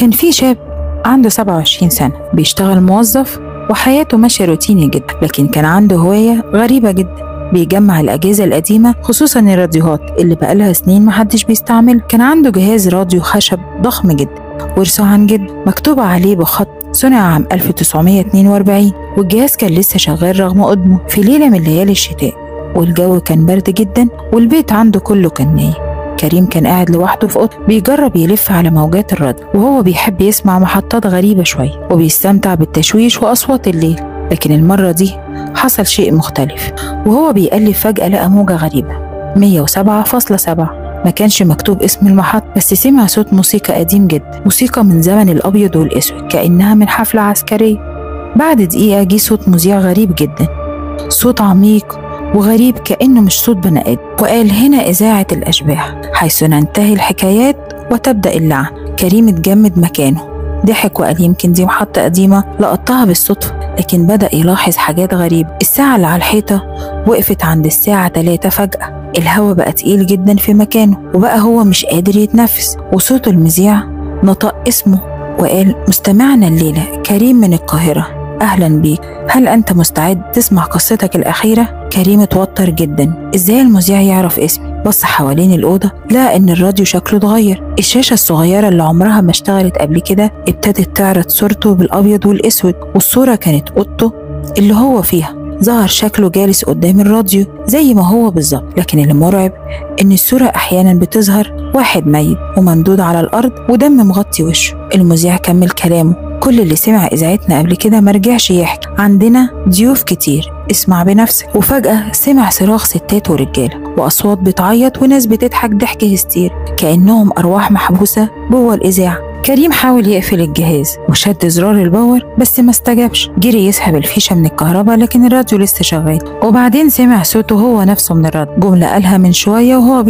كان في شاب عنده 27 سنة بيشتغل موظف وحياته ماشية روتيني جدا، لكن كان عنده هواية غريبة جدا. بيجمع الأجهزة القديمة خصوصا الراديوهات اللي بقالها سنين محدش بيستعملها. كان عنده جهاز راديو خشب ضخم جدا ورثه عن جده، مكتوب عليه بخط صنع عام 1942، والجهاز كان لسه شغال رغم قدمه في ليلة من ليالي الشتاء، والجو كان برد جدا والبيت عنده كله كان نايم. كريم كان قاعد لوحده في أوضته بيجرب يلف على موجات الراديو، وهو بيحب يسمع محطات غريبة شوية وبيستمتع بالتشويش وأصوات الليل. لكن المرة دي حصل شيء مختلف، وهو بيقلب فجأة لقى موجة غريبة 107.7. ما كانش مكتوب اسم المحط، بس سمع صوت موسيقى قديم جدا، موسيقى من زمن الأبيض والأسود كأنها من حفلة عسكرية. بعد دقيقة جه صوت مذيع غريب جدا، صوت عميق وغريب كأنه مش صوت بني آدم، وقال: هنا إذاعة الأشباح، حيث ننتهي الحكايات وتبدأ اللعن. كريم اتجمد مكانه، ضحك وقال يمكن دي محطة قديمة لقطها بالصدفة، لكن بدأ يلاحظ حاجات غريبة. الساعة اللي على الحيطة وقفت عند الساعة 3 فجأة، الهواء بقى تقيل جدا في مكانه وبقى هو مش قادر يتنفس، وصوت المذيع نطق اسمه وقال: مستمعنا الليلة كريم من القاهرة، أهلا بيك، هل أنت مستعد تسمع قصتك الأخيرة؟ كريم اتوتر جدا، إزاي المذيع يعرف اسمي؟ بص حوالين الأوضة لقى إن الراديو شكله اتغير، الشاشة الصغيرة اللي عمرها ما اشتغلت قبل كده ابتدت تعرض صورته بالأبيض والأسود، والصورة كانت أوضته اللي هو فيها. ظهر شكله جالس قدام الراديو زي ما هو بالظبط، لكن المرعب إن الصورة أحيانا بتظهر واحد ميت وممدود على الأرض ودم مغطي وشه. المذيع كمل كلامه: كل اللي سمع إذاعتنا قبل كده مرجعش يحكي، عندنا ضيوف كتير، اسمع بنفسك. وفجأة سمع صراخ ستات ورجالة وأصوات بتعيط وناس بتضحك ضحك هستيري كأنهم أرواح محبوسة جوه الإذاعة. كريم حاول يقفل الجهاز وشد زرار الباور بس ما استجابش، جري يسحب الفيشة من الكهرباء لكن الراديو لسه شغال. وبعدين سمع صوته هو نفسه من الراديو، جملة قالها من شوية وهو